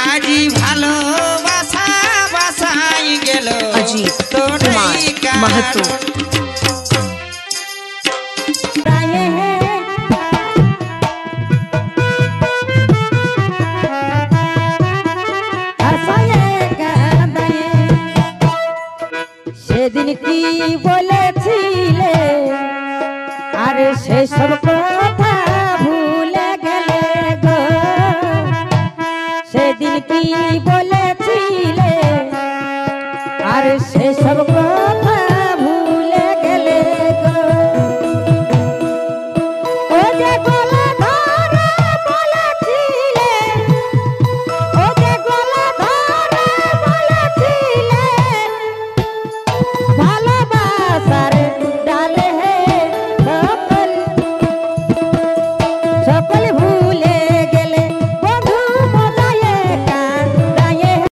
আজি ভালোবাসা বাসাই গেল আজি কুমার মাহাতো। সেদিন কি বলেছিলে আরে সেসব কথা ভুলে গেলে গো, সেদিন কি